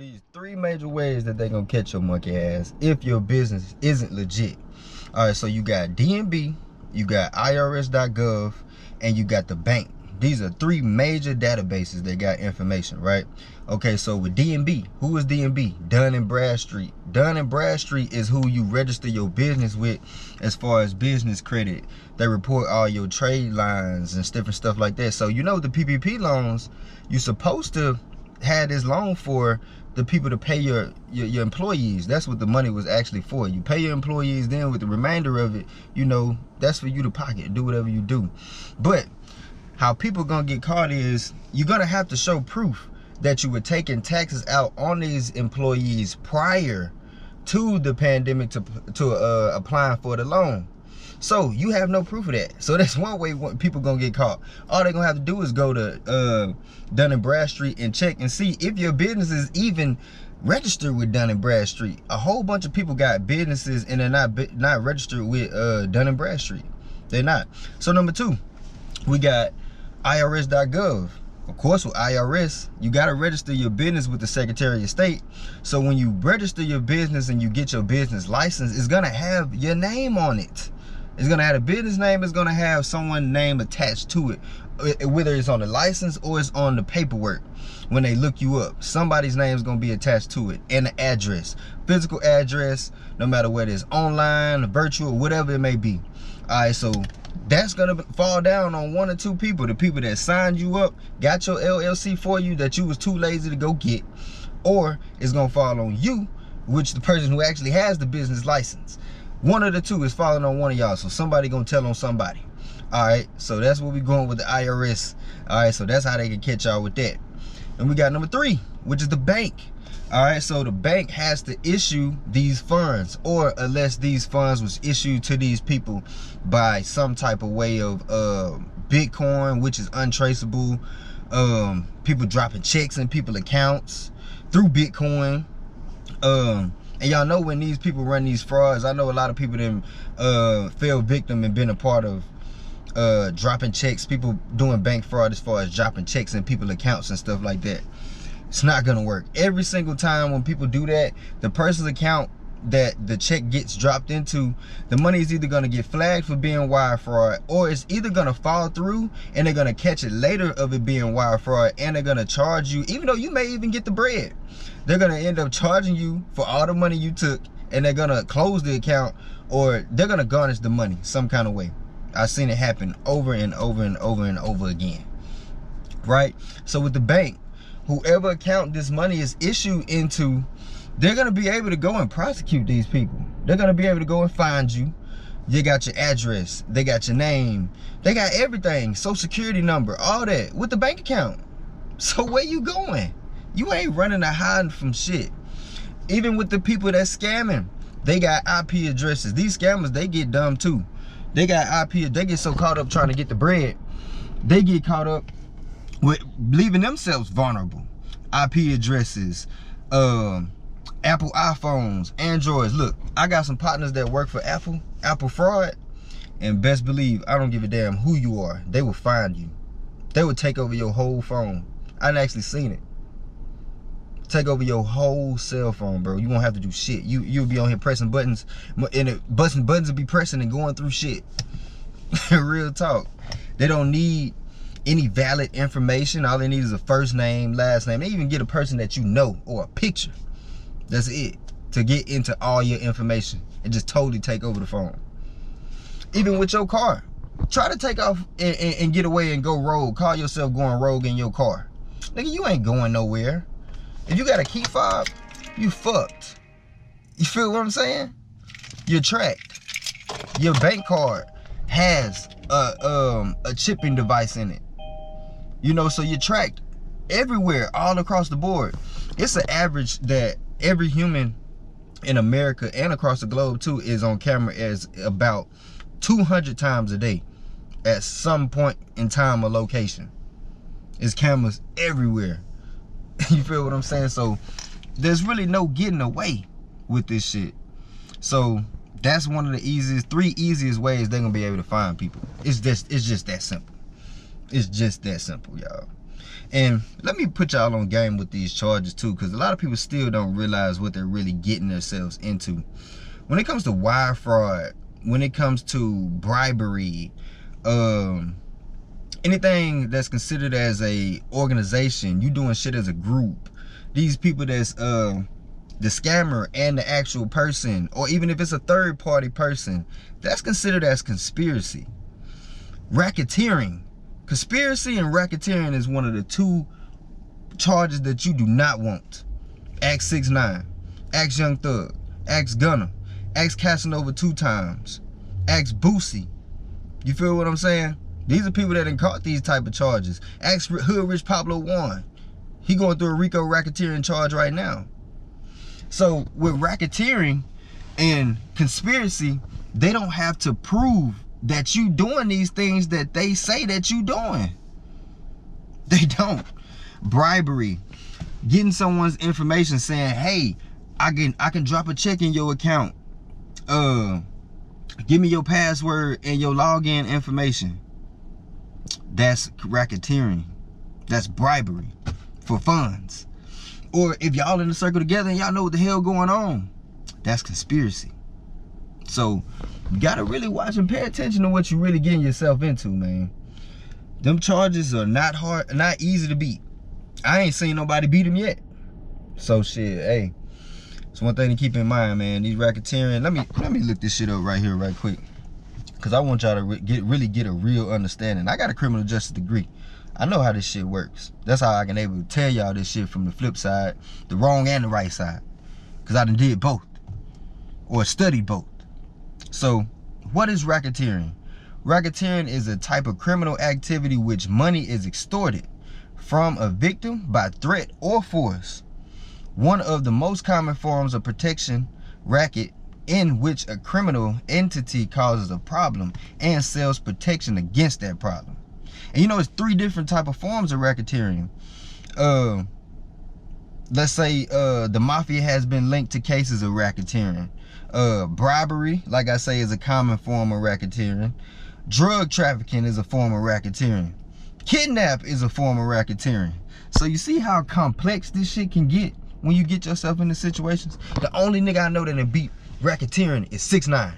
these 3 major ways that they're gonna catch your monkey ass if your business isn't legit. All right, so you got DMB, you got IRS.gov, and you got the bank. These are 3 major databases that got information, right? Okay, so with DMB, who is DMB? Dun & Bradstreet. Dun & Bradstreet is who you register your business with as far as business credit. They report all your trade lines and different stuff like that. So you know the PPP loans, you're supposed to have this loan for the people to pay your employees. That's what the money was actually for. You pay your employees, then with the remainder of it, you know, that's for you to pocket, do whatever you do. But how people gonna get caught is you're gonna have to show proof that you were taking taxes out on these employees prior to the pandemic to applying for the loan. So you have no proof of that. So that's one way people gonna get caught. All they're gonna have to do is go to Dun & Bradstreet and check and see if your business is even registered with Dun & Bradstreet. A whole bunch of people got businesses and they're not registered with Dun & Bradstreet. They're not. So number 2, we got IRS.gov. Of course, with IRS, you got to register your business with the Secretary of State. So when you register your business and you get your business license, it's going to have your name on it. It's going to have a business name. It's going to have someone's name attached to it, whether it's on the license or it's on the paperwork. When they look you up, somebody's name is going to be attached to it, and the address, physical address, no matter whether it's online, virtual, whatever it may be. All right, so that's gonna fall down on 1 or 2 people, the people that signed you up, got your LLC for you that you was too lazy to go get, or it's gonna fall on you, which the person who actually has the business license. 1 of the 2 is falling on one of y'all, so somebody gonna tell on somebody. All right, so that's what we going with the IRS. All right, so that's how they can catch y'all with that. And we got number 3, which is the bank. All right, so the bank has to issue these funds, or unless these funds was issued to these people by some type of way of Bitcoin, which is untraceable. People dropping checks in people's accounts through Bitcoin. And y'all know when these people run these frauds, I know a lot of people then fell victim and been a part of dropping checks, people doing bank fraud as far as dropping checks in people's accounts and stuff like that. It's not gonna work. Every single time when people do that, the person's account that the check gets dropped into, the money is either gonna get flagged for being wire fraud, or it's either gonna fall through and they're gonna catch it later of it being wire fraud, and they're gonna charge you, even though you may even get the bread, they're gonna end up charging you for all the money you took, and they're gonna close the account, or they're gonna garnish the money some kind of way. I've seen it happen over and over and over and over again, right? So with the bank, whoever account this money is issued into, they're going to be able to go and prosecute these people. They're going to be able to go and find you. They got your address, they got your name, they got everything, social security number, all that with the bank account. So where you going? You ain't running or hiding from shit. Even with the people that's scamming, they got IP addresses. These scammers, they get dumb too. They got IP, they get so caught up trying to get the bread, they get caught up with leaving themselves vulnerable. IP addresses, Apple iPhones, Androids. Look, I got some partners that work for Apple fraud, and best believe I don't give a damn who you are. They will find you. They will take over your whole phone. I've actually seen it. Take over your whole cell phone, bro. You won't have to do shit. You'll be on here pressing buttons, and buttons will be pressing and going through shit. Real talk. They don't need any valid information. All they need is a first name, last name. They even get a person that you know or a picture. That's it, to get into all your information and just totally take over the phone. Even with your car, try to take off and get away and go rogue. Call yourself going rogue in your car. Nigga, you ain't going nowhere. If you got a key fob, you fucked. You feel what I'm saying? You're tracked. Your bank card has a chipping device in it. You know, so you're tracked everywhere, all across the board. It's an average that every human in America and across the globe too is on camera as about 200 times a day at some point in time or location. There's cameras everywhere. You feel what I'm saying? So there's really no getting away with this shit. So that's one of the 3 easiest ways they're gonna be able to find people. It's just that simple. It's just that simple, y'all. And let me put y'all on game with these charges too, because a lot of people still don't realize what they're really getting themselves into. When it comes to wire fraud, when it comes to bribery, anything that's considered as a organization, you doing shit as a group, these people that's the scammer and the actual person, or even if it's a third party person, that's considered as conspiracy. Racketeering. Conspiracy and racketeering is one of the two charges that you do not want. Ask 6ix9ine, ask Young Thug, ask Gunna, ask Casanova 2 times, ask Boosie. You feel what I'm saying? These are people that done caught these type of charges. Ask Hood Rich Pablo 1. He going through a RICO racketeering charge right now. So with racketeering and conspiracy, they don't have to prove that you doing these things that they say that you doing. They don't. Bribery, getting someone's information saying, hey, I can drop a check in your account. Give me your password and your login information. That's racketeering. That's bribery for funds. Or if y'all in a circle together and y'all know what the hell going on, that's conspiracy. So you gotta really watch and pay attention to what you really getting yourself into, man. Them charges are not hard, not easy to beat. I ain't seen nobody beat them yet. So shit, hey, it's one thing to keep in mind, man. These racketeering. Let me look this shit up right here, right quick, cause I want y'all to really get a real understanding. I got a criminal justice degree. I know how this shit works. That's how I can able to tell y'all this shit from the flip side, the wrong and the right side, cause I done did both, or studied both. So, what is racketeering? Racketeering is a type of criminal activity which money is extorted from a victim by threat or force. One of the most common forms of protection racket in which a criminal entity causes a problem and sells protection against that problem. And you know, it's 3 different type of forms of racketeering. Let's say the mafia has been linked to cases of racketeering. Bribery, like I say, is a common form of racketeering. Drug trafficking is a form of racketeering. Kidnap is a form of racketeering. So you see how complex this shit can get when you get yourself into situations. The only nigga I know that beat racketeering is 6ix9ine,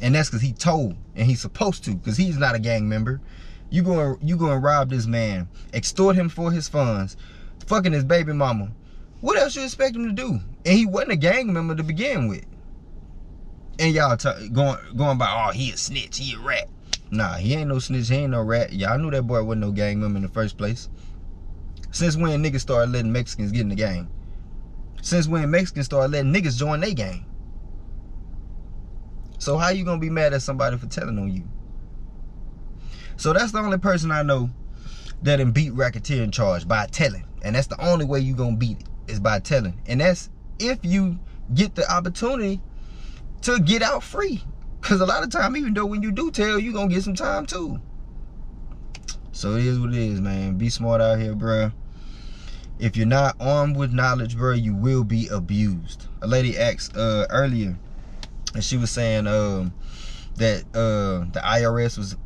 and that's because he told and he's supposed to, because he's not a gang member. You go and rob this man, extort him for his funds, fucking his baby mama. What else you expect him to do? And he wasn't a gang member to begin with. And y'all going by, oh, he a snitch, he a rat. Nah, he ain't no snitch, he ain't no rat. Y'all knew that boy wasn't no gang member in the first place. Since when niggas started letting Mexicans get in the gang? Since when Mexicans started letting niggas join their gang? So how you gonna be mad at somebody for telling on you? So that's the only person I know that done beat racketeering charge, by telling. And that's the only way you gonna beat it, is by telling. And that's if you get the opportunity to get out free. Because a lot of time, even though when you do tell, you gonna get some time too. So it is what it is, man. Be smart out here, bruh. If you're not armed with knowledge, bruh, you will be abused. A lady asked earlier, and she was saying that the IRS was,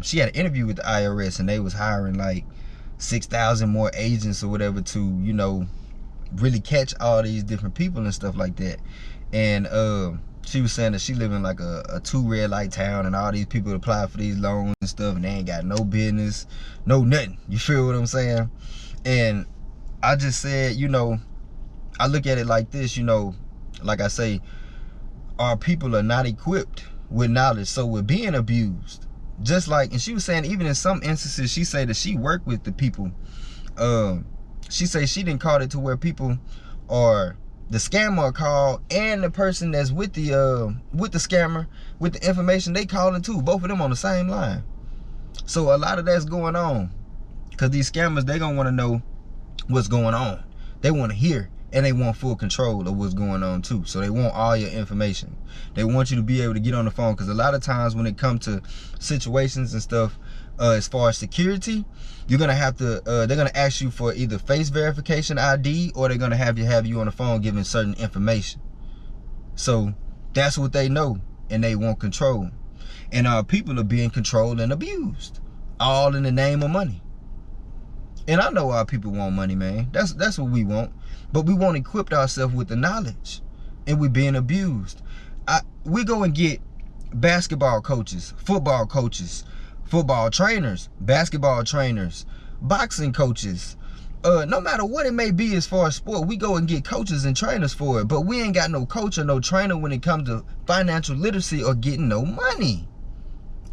she had an interview with the IRS, and they was hiring like 6,000 more agents or whatever to, you know, really catch all these different people and stuff like that. And she was saying that she live in like a 2 red light town, and all these people apply for these loans and stuff, and they ain't got no business, no nothing. You feel what I'm saying? And I just said, you know, I look at it like this, you know, like I say, our people are not equipped with knowledge, so we're being abused. Just like, and she was saying, even in some instances, she said that she worked with the people. She said she didn't call it to where people are, the scammer called, and the person that's with the scammer, with the information, they calling too. Both of them on the same line. So a lot of that's going on, because these scammers, they gonna want to know what's going on. They want to hear, and they want full control of what's going on too. So they want all your information. They want you to be able to get on the phone, because a lot of times when it comes to situations and stuff, as far as security, you're gonna have to they're gonna ask you for either face verification ID, or they're gonna have you on the phone giving certain information. So that's what they know, and they want control. And our people are being controlled and abused, all in the name of money. And I know our people want money, man. That's what we want. But we won't equip ourselves with the knowledge. And we're being abused. We go and get basketball coaches, football trainers, basketball trainers, boxing coaches. No matter what it may be as far as sport, we go and get coaches and trainers for it. But we ain't got no coach or no trainer when it comes to financial literacy or getting no money.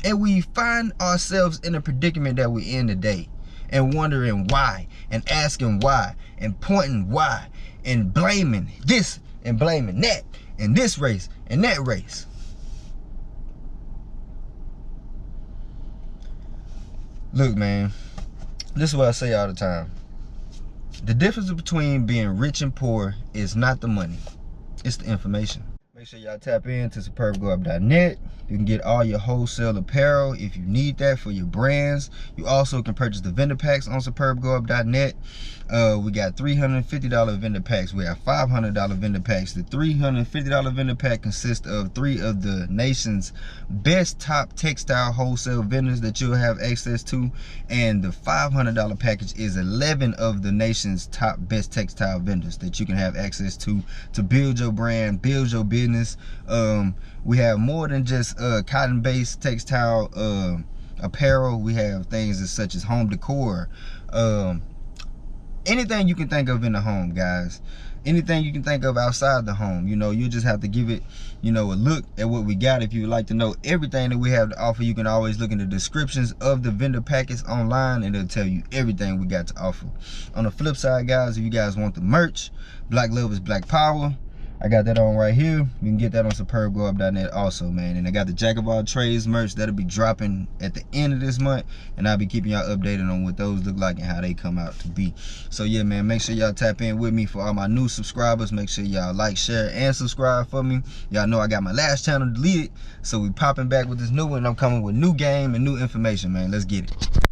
And we find ourselves in a predicament that we're in today, and wondering why, and asking why, and pointing why, and blaming this and blaming that, and this race and that race. Look, man, this is what I say all the time. The difference between being rich and poor is not the money, it's the information. Make sure y'all tap into superbgrowup.net. You can get all your wholesale apparel if you need that for your brands. You also can purchase the vendor packs on superbgrowup.net. We got $350 vendor packs. We have $500 vendor packs. The $350 vendor pack consists of 3 of the nation's best top textile wholesale vendors that you'll have access to. And the $500 package is 11 of the nation's top best textile vendors that you can have access to build your brand, build your business. We have more than just cotton-based textile apparel. We have things such as home decor, anything you can think of in the home, guys. Anything you can think of outside the home. You know, you just have to give it, you know, a look at what we got. If you would like to know everything that we have to offer, you can always look in the descriptions of the vendor packets online, and it'll tell you everything we got to offer. On the flip side, guys, if you guys want the merch, Black Love is Black Power, I got that on right here. You can get that on superbgrowup.net also, man. And I got the Jack of All Trades merch that'll be dropping at the end of this month, and I'll be keeping y'all updated on what those look like and how they come out to be. So yeah, man, make sure y'all tap in with me. For all my new subscribers, make sure y'all like, share, and subscribe for me. Y'all know I got my last channel deleted, so we popping back with this new one. I'm coming with new game and new information, man. Let's get it.